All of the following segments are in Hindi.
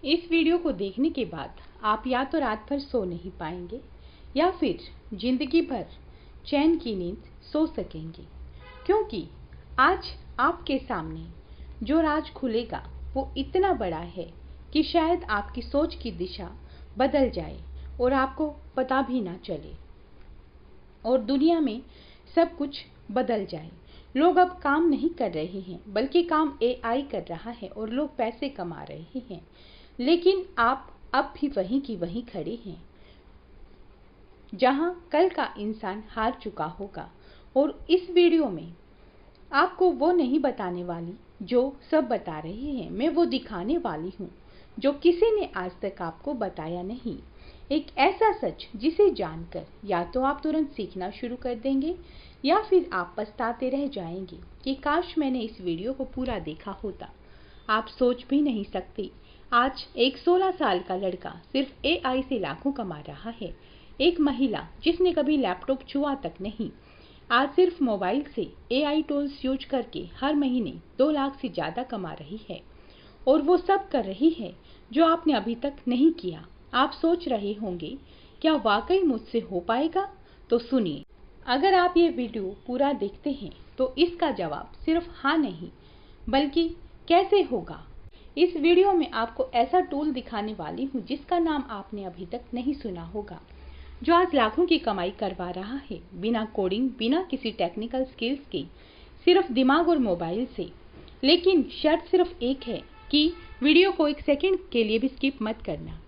इस वीडियो को देखने के बाद आप या तो रात भर सो नहीं पाएंगे या फिर जिंदगी भर चैन की नींद सो सकेंगे, क्योंकि आज आपके सामने जो राज खुलेगा वो इतना बड़ा है कि शायद आपकी सोच की दिशा बदल जाए और आपको पता भी ना चले और दुनिया में सब कुछ बदल जाए। लोग अब काम नहीं कर रहे हैं बल्कि काम एआई कर रहा है और लोग पैसे कमा रहे हैं, लेकिन आप अब भी वहीं की वहीं खड़े हैं जहां कल का इंसान हार चुका होगा। और इस वीडियो में आपको वो नहीं बताने वाली जो सब बता रहे हैं, मैं वो दिखाने वाली हूँ जो किसी ने आज तक आपको बताया नहीं। एक ऐसा सच जिसे जानकर या तो आप तुरंत सीखना शुरू कर देंगे या फिर आप पछताते रह जाएंगे कि काश मैंने इस वीडियो को पूरा देखा होता। आप सोच भी नहीं सकते, आज एक 16 साल का लड़का सिर्फ एआई से लाखों कमा रहा है। एक महिला जिसने कभी लैपटॉप छुआ तक नहीं, आज सिर्फ मोबाइल से एआई टूल्स यूज करके हर महीने 2 लाख से ज़्यादा कमा रही है। और वो सब कर रही है जो आपने अभी तक नहीं किया। आप सोच रहे होंगे क्या वाकई मुझसे हो पाएगा? तो सुनिए, अगर आप ये वीडियो पूरा देखते हैं तो इसका जवाब सिर्फ हाँ नहीं बल्कि कैसे होगा। इस वीडियो में आपको ऐसा टूल दिखाने वाली हूँ जिसका नाम आपने अभी तक नहीं सुना होगा, जो आज लाखों की कमाई करवा रहा है बिना कोडिंग, बिना किसी टेक्निकल स्किल्स के, सिर्फ दिमाग और मोबाइल से। लेकिन शर्त सिर्फ एक है कि वीडियो को 1 सेकंड के लिए भी स्किप मत करना,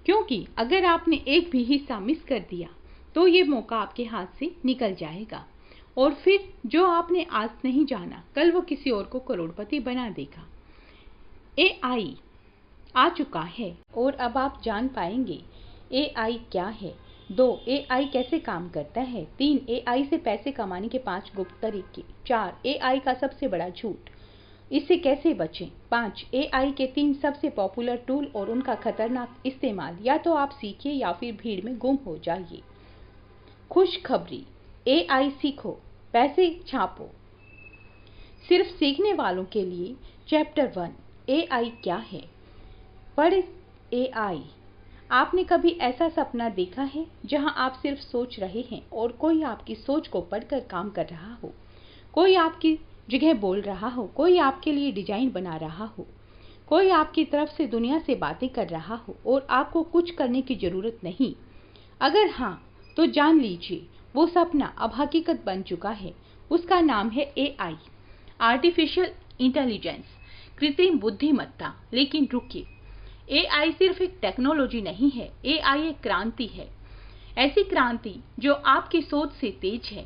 क्योंकि अगर आपने एक भी हिस्सा मिस कर दिया तो ये मौका आपके हाथ से निकल जाएगा और फिर जो आपने आज नहीं जाना कल वो किसी और को करोड़पति बना देगा। एआई आ चुका है और अब आप जान पाएंगे एआई क्या है। 2, एआई कैसे काम करता है। 3, एआई से पैसे कमाने के 5 गुप्त तरीके। 4, एआई का सबसे बड़ा झूठ, इससे कैसे बचें। 5, एआई के 3 सबसे पॉपुलर टूल और उनका खतरनाक इस्तेमाल। या तो आप सीखिए या फिर भीड़ में गुम हो जाइए। खुशखबरी, एआई सीखो, पैसे छापो। सिर्फ सीखने वालों के लिए चैप्टर 1, एआई क्या है। पढ़ एआई। आपने कभी ऐसा सपना देखा है जहां आप सिर्फ सोच रहे हैं और कोई आपकी सोच को पढ़कर काम कर रहा हो, कोई आपकी जगह बोल रहा हो, कोई आपके लिए डिजाइन बना रहा हो, कोई आपकी तरफ से दुनिया से बातें कर रहा हो और आपको कुछ करने की जरूरत नहीं? अगर हाँ तो जान लीजिए वो सपना अब हकीकत बन चुका है। उसका नाम है एआई, आर्टिफिशियल इंटेलिजेंस, कृत्रिम बुद्धिमत्ता। लेकिन रुकिए, एआई सिर्फ एक टेक्नोलॉजी नहीं है, एआई एक क्रांति है। ऐसी क्रांति जो आपकी सोच से तेज है,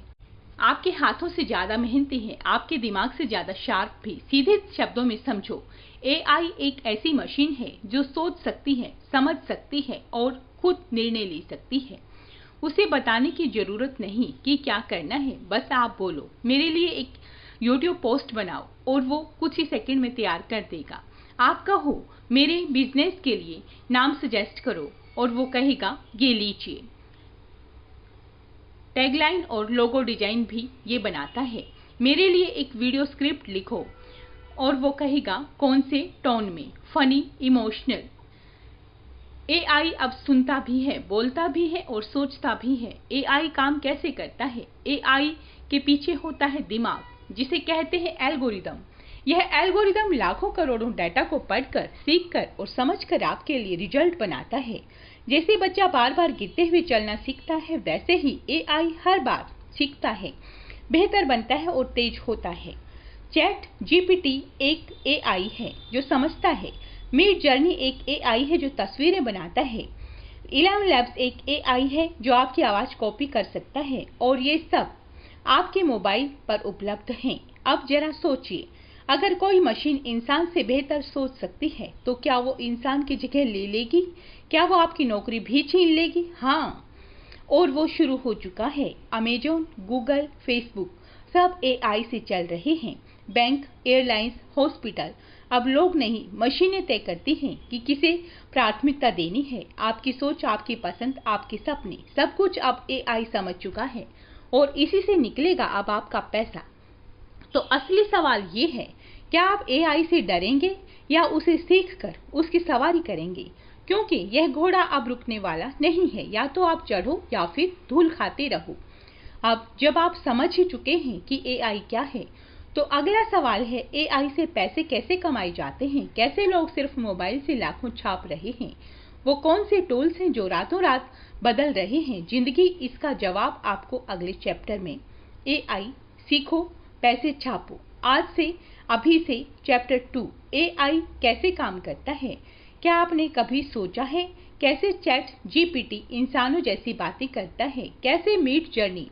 आपके हाथों से ज्यादा मेहनती है, आपके दिमाग से ज्यादा शार्प भी। सीधे शब्दों में समझो, एआई एक ऐसी मशीन है जो सोच सकती है, समझ सकती है और खुद निर्णय ले सकती है। उसे बताने की जरूरत नहीं कि क्या करना है, बस आप बोलो मेरे लिए एक YouTube पोस्ट बनाओ और वो कुछ ही सेकंड में तैयार कर देगा। आप कहो मेरे बिजनेस के लिए नाम सजेस्ट करो और वो कहेगा ये लीजिए। टैगलाइन और लोगो डिजाइन भी ये बनाता है। मेरे लिए एक वीडियो स्क्रिप्ट लिखो और वो कहेगा कौन से टोन में, फनी, इमोशनल। एआई अब सुनता भी है, बोलता भी है और सोचता भी है। एआई काम कैसे करता है? एआई के पीछे होता है दिमाग, जिसे कहते हैं एल्गोरिदम। यह एल्गोरिदम लाखों करोड़ों डाटा को पढ़कर, सीखकर और समझकर आपके लिए रिजल्ट बनाता है। जैसे बच्चा बार बार गिरते हुए चलना सीखता है, वैसे ही एआई हर बार सीखता है, बेहतर बनता है और तेज होता है। चैट जीपीटी एक एआई है जो समझता है। मिड जर्नी एक एआई है जो तस्वीरें बनाता है। 11 लैब्स एक एआई है जो आपकी आवाज कॉपी कर सकता है और ये सब आपके मोबाइल पर उपलब्ध हैं। अब जरा सोचिए, अगर कोई मशीन इंसान से बेहतर सोच सकती है तो क्या वो इंसान की जगह ले लेगी? क्या वो आपकी नौकरी भी छीन लेगी? हाँ, और वो शुरू हो चुका है। अमेजोन, गूगल, फेसबुक सब एआई से चल रहे हैं। बैंक, एयरलाइंस, हॉस्पिटल, अब लोग नहीं मशीनें तय करती हैं कि किसे प्राथमिकता देनी है। आपकी सोच, आपकी पसंद, आपके सपने, सब कुछ अब एआई समझ चुका है और इसी से निकलेगा अब आपका पैसा। तो असली सवाल ये है क्या आप एआई से डरेंगे या उसे सीखकर उसकी सवारी करेंगे? क्योंकि यह घोड़ा अब रुकने वाला नहीं है, या तो आप चढ़ो या फिर धूल खाते रहो। अब जब आप समझ ही चुके हैं कि एआई क्या है, तो अगला सवाल है एआई से पैसे कैसे कमाए जाते हैं? कैसे लोग सिर्फ मोबाइल से लाखों छाप रहे हैं? वो कौन से टूल्स हैं जो रातों रात बदल रहे हैं जिंदगी? इसका जवाब आपको अगले चैप्टर में। एआई सीखो, पैसे छापो। आज से, अभी से चैप्टर 2, एआई कैसे काम करता है। क्या आपने कभी सोचा है कैसे चैट जीपीटी इंसानों जैसी बातें करता है? कैसे मीट जर्नी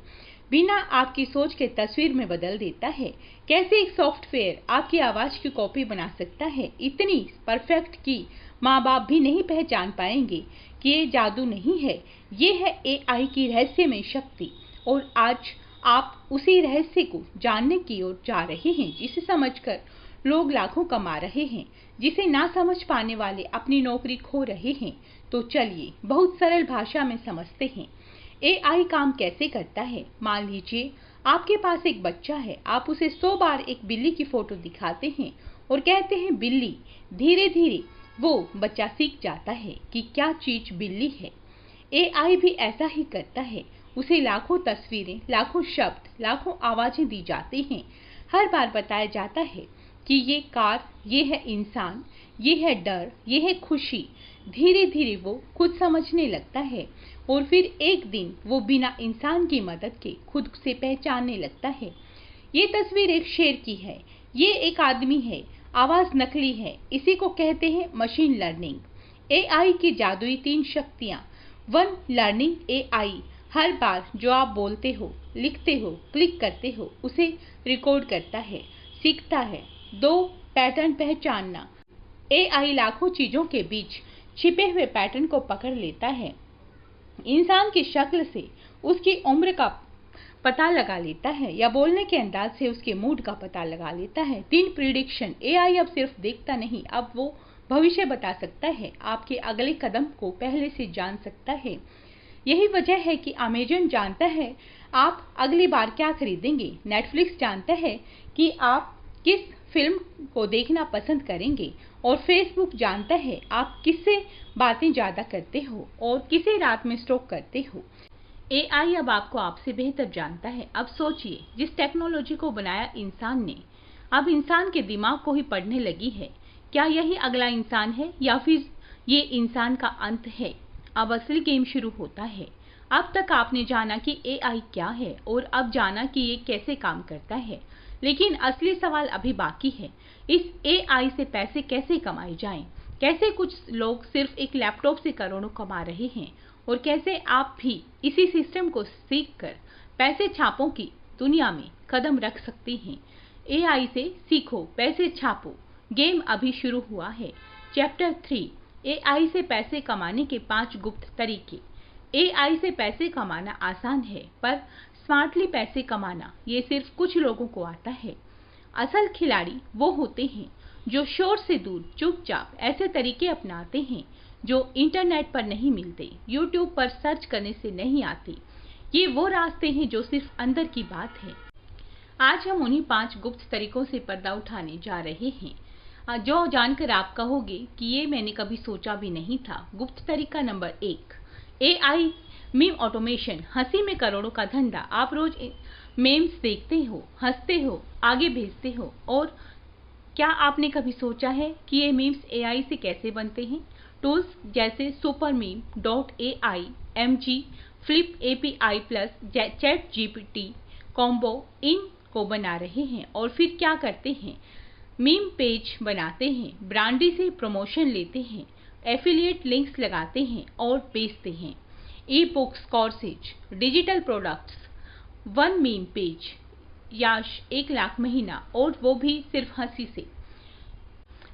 बिना आपकी सोच के तस्वीर में बदल देता है? कैसे एक सॉफ्टवेयर आपकी आवाज की कॉपी बना सकता है, इतनी परफेक्ट कि माँ बाप भी नहीं पहचान पाएंगे कि ये जादू नहीं है, ये है एआई की रहस्यमय शक्ति। और आज आप उसी रहस्य को जानने की ओर जा रहे हैं, जिसे समझकर लोग लाखों कमा रहे हैं, जिसे ना समझ पाने वाले अपनी नौकरी खो रहे हैं। तो चलिए बहुत सरल भाषा में समझते हैं एआई काम कैसे करता है। मान लीजिए आपके पास एक बच्चा है, आप उसे 100 बार एक बिल्ली की फोटो दिखाते हैं और कहते हैं बिल्ली। धीरे धीरे वो बच्चा सीख जाता है कि क्या चीज बिल्ली है। एआई भी ऐसा ही करता है, उसे लाखों तस्वीरें, लाखों शब्द, लाखों आवाजें दी जाती हैं। हर बार बताया जाता है कि ये कार, ये है इंसान, ये है डर, ये है खुशी। धीरे धीरे वो खुद समझने लगता है और फिर एक दिन वो बिना इंसान की मदद के खुद से पहचानने लगता है। ये तस्वीर एक शेर की है, ये एक आदमी है, आवाज नकली है। इसी को कहते हैं मशीन लर्निंग। एआई की जादुई 3 शक्तियां। 1. लर्निंग एआई हर बार जो आप बोलते हो, लिखते हो, क्लिक करते हो, उसे रिकॉर्ड करता है, सीखता है। 2. पैटर्न पहचानना। एआई लाखों चीजों के बीच छिपे हुए पैटर्न को पकड़ लेता है। इंसान की शक्ल से उसकी उम्र का पता लगा लेता है या बोलने के अंदाज से उसके मूड का पता लगा लेता है। 3. प्रिडिक्शन। एआई अब सिर्फ देखता नहीं, अब वो भविष्य बता सकता है, आपके अगले कदम को पहले से जान सकता है। यही वजह है कि अमेज़न जानता है आप अगली बार क्या खरीदेंगे, नेटफ्लिक्स जानता है कि आप किस फिल्म को देखना पसंद करेंगे, और फेसबुक जानता है आप किससे बातें ज़्यादा करते हो और किसे रात में स्टॉक करते हो। एआई अब आपको आपसे बेहतर जानता है। अब सोचिए, जिस टेक्नोलॉजी को बनाया इंसान ने, अब इंसान के दिमाग को ही पढ़ने लगी है। क्या यही अगला इंसान है या फिर ये इंसान का अंत है? अब असली गेम शुरू होता है। अब तक आपने जाना कि एआई क्या है और अब जाना कि ये कैसे काम करता है, लेकिन असली सवाल अभी बाकी है। इस एआई से पैसे कैसे कमाए जाएं? कैसे कुछ लोग सिर्फ एक लैपटॉप से करोड़ों कमा रहे हैं, और कैसे आप भी इसी सिस्टम को सीखकर पैसे छापों की दुनिया में कदम रख सकते हैं। एआई से सीखो, पैसे छापो, गेम अभी शुरू हुआ है। चैप्टर 3, एआई से पैसे कमाने के 5 गुप्त तरीके। एआई से पैसे कमाना आसान है, पर स्मार्टली पैसे कमाना ये सिर्फ कुछ लोगों को आता है। असल खिलाड़ी वो होते हैं जो शोर से दूर चुपचाप ऐसे तरीके अपनाते हैं जो इंटरनेट पर नहीं मिलते, यूट्यूब पर सर्च करने से नहीं आते। ये वो रास्ते हैं जो सिर्फ अंदर की बात है। आज हम उन्हीं 5 गुप्त तरीकों से पर्दा उठाने जा रहे हैं, जो जानकर आप कहोगे कि ये मैंने कभी सोचा भी नहीं था। गुप्त तरीका नंबर 1, एआई मीम ऑटोमेशन। हंसी में करोड़ों का धंधा। आप रोज मेम्स देखते हो, हंसते हो, आगे भेजते हो, और क्या आपने कभी सोचा है कि ये मीम्स एआई से कैसे बनते हैं? टूल्स जैसे supermeme.ai, MG, flip API plus, chat GPT, combo इन को बना रहे हैं। और फिर क्या करते हैं? मीम पेज बनाते हैं, ब्रांडी से प्रमोशन लेते हैं, एफिलिएट लिंक्स लगाते हैं और बेचते हैं। E books, courses, digital products, 1 meme page, Yash 1 lakh महीना, और वो भी सिर्फ हंसी से।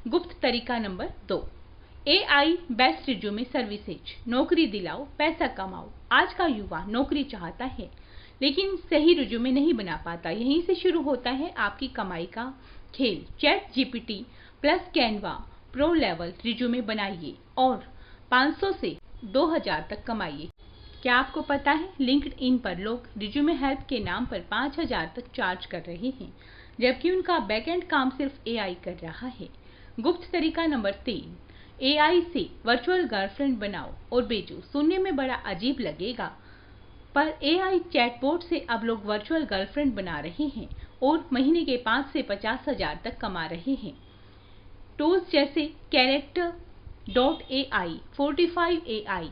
गुप्त तरीका number 2, AI best resume services. नौकरी दिलाओ, पैसा कमाओ। आज का युवा नौकरी चाहता है, लेकिन सही रिज्यूमे नहीं बना पाता। यहीं से शुरू होता है आपकी कमाई का खेल। Chat GPT plus Canva pro level resume बनाइए और 500 से 2000 तक कमाइए। क्या आपको पता है लिंक्डइन पर लोग रिज्यूमे हेल्प के नाम पर 5000 तक चार्ज कर रहे हैं? जबकि उनका बैकएंड काम सिर्फ एआई कर रहा है। गुप्त तरीका नंबर 3, एआई से वर्चुअल गर्लफ्रेंड बनाओ और बेचो। सुनने में बड़ा अजीब लगेगा, पर एआई चैटबॉट से अब लोग वर्चुअल गर्लफ्रेंड बना रहे हैं और महीने के 5 से 50 हजार तक कमा रहे हैं। टूल्स जैसे character.ai, 45AI,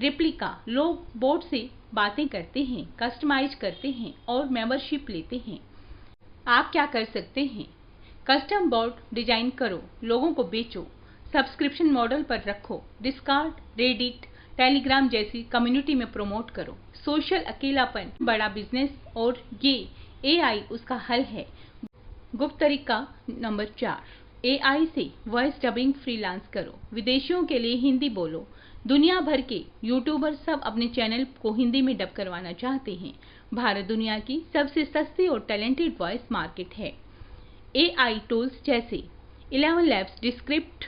रेप्लिका लोग बोट से बातें करते हैं, कस्टमाइज करते हैं और मेंबरशिप लेते हैं। आप क्या कर सकते हैं? कस्टम बोट डिजाइन करो, लोगों को बेचो, सब्सक्रिप्शन मॉडल पर रखो, डिस्कॉर्ड, रेडिट, टेलीग्राम जैसी कम्युनिटी में प्रमोट करो। सोशल अकेलापन बड़ा बिजनेस और ये एआई उसका हल है। गुप्त तरीका नंबर 4, एआई से वॉइस डबिंग फ्रीलांस करो। विदेशियों के लिए हिंदी बोलो। दुनिया भर के यूट्यूबर सब अपने चैनल को हिंदी में डब करवाना चाहते हैं। भारत दुनिया की सबसे सस्ती और टैलेंटेड वॉइस मार्केट है। एआई टूल्स जैसे 11 Labs, डिस्क्रिप्ट,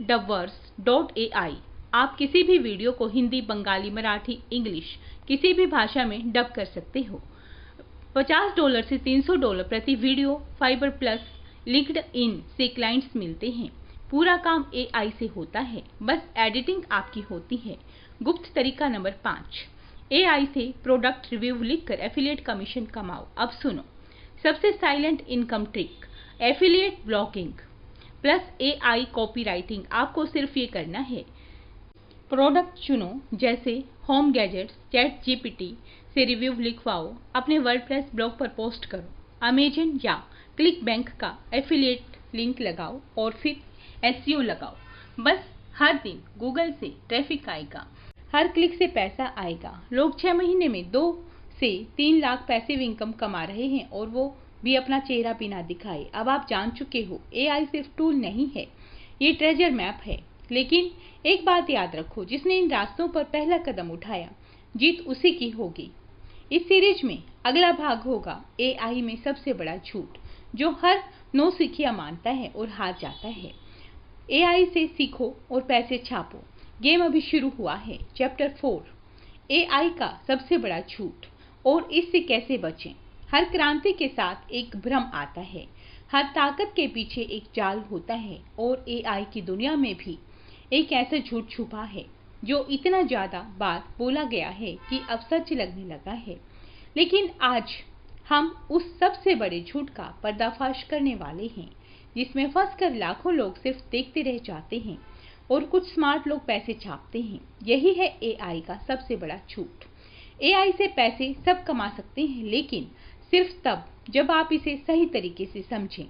डबवर्स.ai, आप किसी भी वीडियो को हिंदी, बंगाली, मराठी, इंग्लिश किसी भी भाषा में डब कर सकते हो। $50 से $300 प्रति वीडियो। फाइबर प्लस, लिंक्डइन से क्लाइंट्स मिलते हैं। पूरा काम एआई से होता है, बस एडिटिंग आपकी होती है। गुप्त तरीका नंबर 5, एआई से प्रोडक्ट रिव्यू लिखकर एफिलिएट कमीशन कमाओ। अब सुनो, सबसे silent income trick, affiliate blogging plus AI copywriting. आपको सिर्फ ये करना है, प्रोडक्ट चुनो जैसे होम गैजेट्स, चैट जीपीटी से रिव्यू लिखवाओ, अपने वर्डप्रेस ब्लॉग पर पोस्ट करो। अमेजन या क्लिक बैंक का एफिलिएट लिंक लगाओ और फिर एसईओ लगाओ। बस हर दिन गूगल से ट्रैफिक आएगा, हर क्लिक से पैसा आएगा। लोग 6 महीने में 2 से 3 लाख पैसिव इनकम कमा रहे हैं और वो भी अपना चेहरा बिना दिखाए। अब आप जान चुके हो, एआई सिर्फ टूल नहीं है, ये ट्रेजर मैप है। लेकिन एक बात याद रखो, जिसने इन रास्तों पर पहला कदम उठाया, जीत उसी की होगी। इस सीरीज में अगला भाग होगा एआई में सबसे बड़ा झूठ, जो हर नौसिखिया मानता है और हार जाता है। एआई से सीखो और पैसे छापो। गेम अभी शुरू हुआ है। चैप्टर 4, एआई का सबसे बड़ा झूठ और इससे कैसे बचें। हर क्रांति के साथ एक भ्रम आता है, हर ताकत के पीछे एक जाल होता है और एआई की दुनिया में भी एक ऐसा झूठ छुपा है जो इतना ज्यादा बार बोला गया है कि अब सच लगने लगा है। लेकिन आज हम उस सबसे बड़े झूठ का पर्दाफाश करने वाले हैं, जिसमें फंसकर लाखों लोग सिर्फ देखते रह जाते हैं और कुछ स्मार्ट लोग पैसे छापते हैं। यही है एआई का सबसे बड़ा झूठ। एआई से पैसे सब कमा सकते हैं, लेकिन सिर्फ तब जब आप इसे सही तरीके से समझें,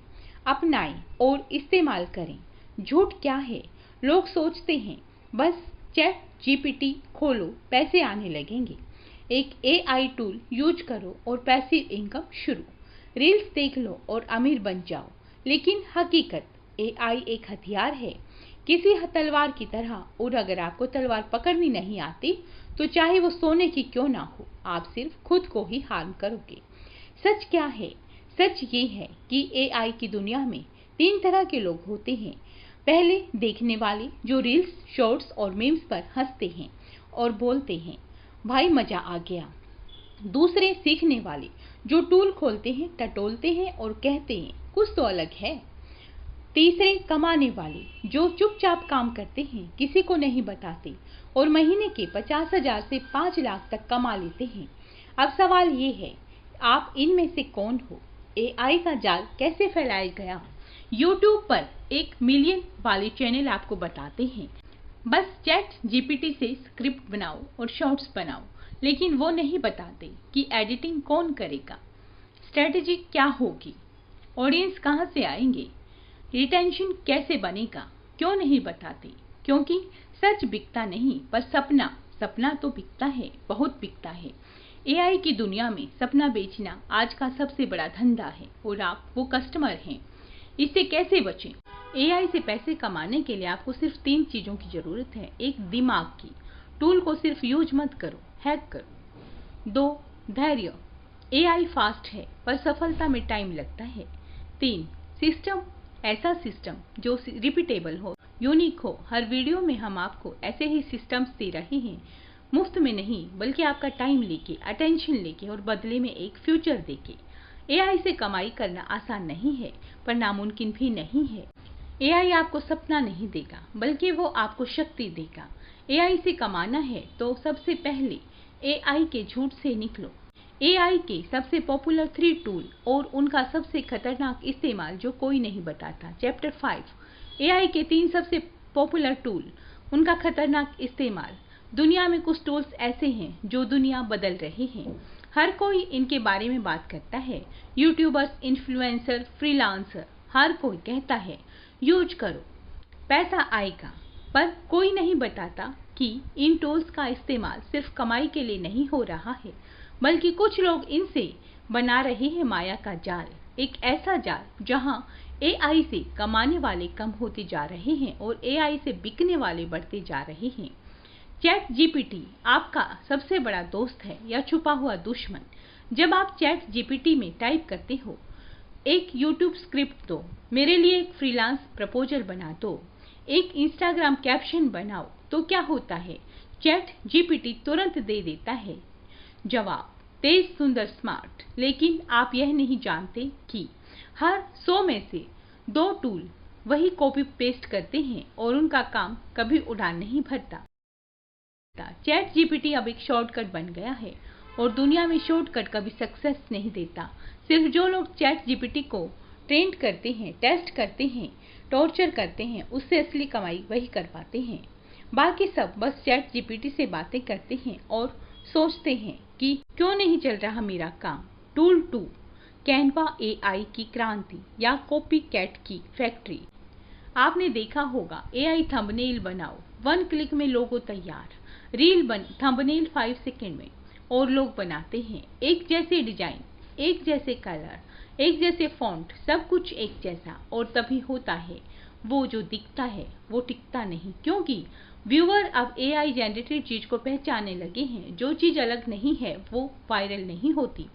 अपनाएं और इस्तेमाल करें। झूठ क्या है? लोग सोचते हैं बस चैट जीपीटी खोलो, पैसे आने लगेंगे। एक एआई टूल यूज करो और पैसिव इनकम शुरू। रील्स देख लो और अमीर बन जाओ। लेकिन हकीकत, एआई एक हथियार है, किसी तलवार की तरह, और अगर आपको तलवार पकड़नी नहीं आती तो चाहे वो सोने की क्यों ना हो, आप सिर्फ खुद को ही हार्म करोगे। सच क्या है? सच ये है कि एआई की दुनिया में 3 तरह के लोग होते हैं। पहले, देखने वाले जो रील्स, शॉर्ट्स और मीम्स पर हंसते हैं और बोलते हैं भाई मजा आ गया। दूसरे, सीखने वाले जो टूल खोलते हैं, टटोलते हैं और कहते हैं कुछ तो अलग है। तीसरे, कमाने वाले जो चुपचाप काम करते हैं, किसी को नहीं बताते और महीने के 50,000 से 5 लाख तक कमा लेते हैं। अब सवाल ये है, आप इनमें से कौन हो? एआई का जाल कैसे फैलाया गया? यूट्यूब पर 1 मिलियन वाले चैनल आपको बताते हैं बस चैट जीपीटी से स्क्रिप्ट बनाओ और शॉर्ट्स बनाओ, लेकिन वो नहीं बताते कि एडिटिंग कौन करेगा, स्ट्रेटेजी क्या होगी, ऑडियंस कहाँ से आएंगे, रिटेंशन कैसे बनेगा। क्यों नहीं बताते? क्योंकि सच बिकता नहीं, पर सपना तो बिकता है, बहुत बिकता है। एआई की दुनिया में सपना बेचना आज का सबसे बड़ा धंधा है और आप वो कस्टमर हैं। इससे कैसे बचें? एआई से पैसे कमाने के लिए आपको सिर्फ 3 चीजों की जरूरत है। 1, दिमाग की, टूल को सिर्फ यूज मत करो, हैक करो। 2, धैर्य, एआई फास्ट है पर सफलता में टाइम लगता है। 3, सिस्टम, ऐसा सिस्टम जो रिपीटेबल हो, यूनिक हो। हर वीडियो में हम आपको ऐसे ही सिस्टम्स दे रहे हैं, मुफ्त में नहीं, बल्कि आपका टाइम लेके, अटेंशन लेके और बदले में एक फ्यूचर देके। एआई से कमाई करना आसान नहीं है, पर नामुमकिन भी नहीं है। एआई आपको सपना नहीं देगा, बल्कि वो आपको शक्ति देगा। एआई से कमाना है तो सबसे पहले एआई के झूठ से निकलो। एआई के सबसे पॉपुलर 3 टूल और उनका सबसे खतरनाक इस्तेमाल जो कोई नहीं बताता। चैप्टर 5 एआई के 3 सबसे पॉपुलर टूल, उनका खतरनाक इस्तेमाल। दुनिया में कुछ टूल्स ऐसे हैं जो दुनिया बदल रहे हैं। हर कोई इनके बारे में बात करता है। यूट्यूबर्स, इन्फ्लुएंसर, फ्रीलांसर, हर कोई कहता है यूज करो, पैसा आएगा। पर कोई नहीं बताता कि इन टूल्स का इस्तेमाल सिर्फ कमाई के लिए नहीं हो रहा है, बल्कि कुछ लोग इनसे बना रहे हैं माया का जाल। एक ऐसा जाल जहां एआई से कमाने वाले कम होते जा रहे हैं और एआई से बिकने वाले बढ़ते जा रहे हैं। चैट जीपीटी आपका सबसे बड़ा दोस्त है या छुपा हुआ दुश्मन? जब आप चैट जीपीटी में टाइप करते हो, एक यूट्यूब स्क्रिप्ट दो, मेरे लिए एक फ्रीलांस प्रपोजल बना दो, एक इंस्टाग्राम कैप्शन बनाओ, तो क्या होता है? चैट जीपीटी तुरंत दे देता है जवाब, तेज, सुंदर, स्मार्ट। लेकिन आप यह नहीं जानते कि हर 100 में से 2 टूल वही कॉपी पेस्ट करते हैं और उनका काम कभी उड़ान नहीं भरता। चैट जीपीटी अब एक शॉर्टकट बन गया है और दुनिया में शॉर्टकट कभी सक्सेस नहीं देता। सिर्फ जो लोग चैट जीपीटी को ट्रेंड करते हैं, टेस्ट करते हैं, टॉर्चर करते हैं, उससे असली कमाई वही कर पाते हैं। बाकी सब बस चैट जीपीटी से बातें करते हैं और सोचते हैं कि क्यों नहीं चल रहा मेरा काम। टूल 2 कैनवा एआई की क्रांति या कॉपी कैट की फैक्ट्री। आपने देखा होगा एआई थंबनेल बनाओ, 1 क्लिक में लोगो तैयार। रील बन थंबनेल 5 सेकंड में, और लोग बनाते हैं एक जैसे डिजाइन, एक जैसे कलर, एक जैसे फॉन्ट, सब कुछ एक जैसा। और तभी होता है वो जो दिखता है वो टिकता नहीं, क्योंकि व्यूअर अब एआई जनरेटेड चीज को पहचानने लगे हैं। जो चीज अलग नहीं है वो वायरल नहीं होती।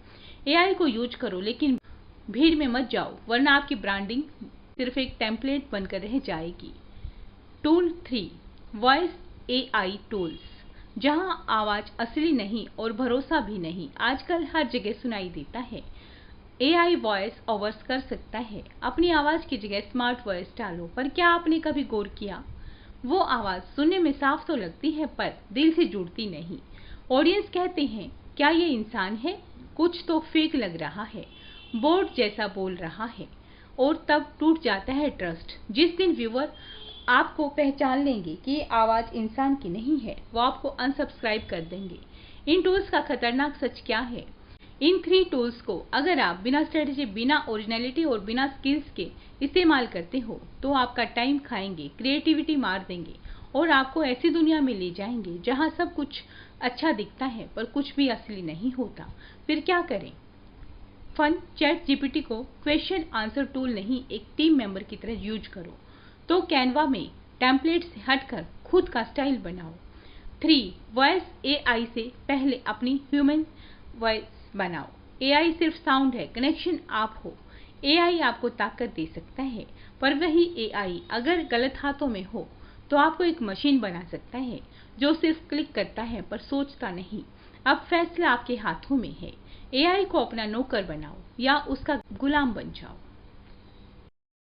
एआई को यूज करो, लेकिन भीड़ में मत जाओ, वरना आपकी ब्रांडिंग सिर्फ एक टेम्पलेट बनकर रह जाएगी। टूल 3 वॉइस एआई टूल्स, जहां आवाज असली नहीं और भरोसा भी नहीं। आजकल हर जगह सुनाई देता है। एआई वॉइस ओवर्स कर सकता है। अपनी आवाज की जगह स्मार्ट वॉइस डालो, पर क्या आपने कभी गौर किया, वो आवाज सुनने में साफ तो लगती है पर दिल से जुड़ती नहीं। ऑडियंस कहते हैं क्या ये इंसान है? कुछ तो फेक लग रहा है, बोर्ड जैसा बोल रहा है। और तब टूट जाता है ट्रस्ट। जिस दिन व्यूअर आपको पहचान लेंगे कि ये आवाज इंसान की नहीं है, वो आपको अनसब्सक्राइब कर देंगे। इन टूल्स का खतरनाक सच क्या है? इन 3 टूल्स को अगर आप बिना स्ट्रेटेजी, बिना ओरिजिनलिटी और बिना स्किल्स के इस्तेमाल करते हो तो आपका टाइम खाएंगे, क्रिएटिविटी मार देंगे और आपको ऐसी दुनिया में ले जाएंगे जहां सब कुछ अच्छा दिखता है पर कुछ भी असली नहीं होता। फिर क्या करें? फन चैट जीपीटी को क्वेश्चन आंसर टूल नहीं, एक टीम मेंबर की तरह यूज करो। तो कैनवा में टेम्पलेट से हटकर खुद का स्टाइल बनाओ। 3 वॉइस एआई से पहले अपनी ह्यूमन वॉइस बनाओ। एआई सिर्फ साउंड है, कनेक्शन आप हो। एआई आपको ताकत दे सकता है, पर वही एआई अगर गलत हाथों में हो तो आपको एक मशीन बना सकता है जो सिर्फ क्लिक करता है पर सोचता नहीं। अब फैसला आपके हाथों में है। एआई को अपना नौकर बनाओ या उसका गुलाम बन जाओ।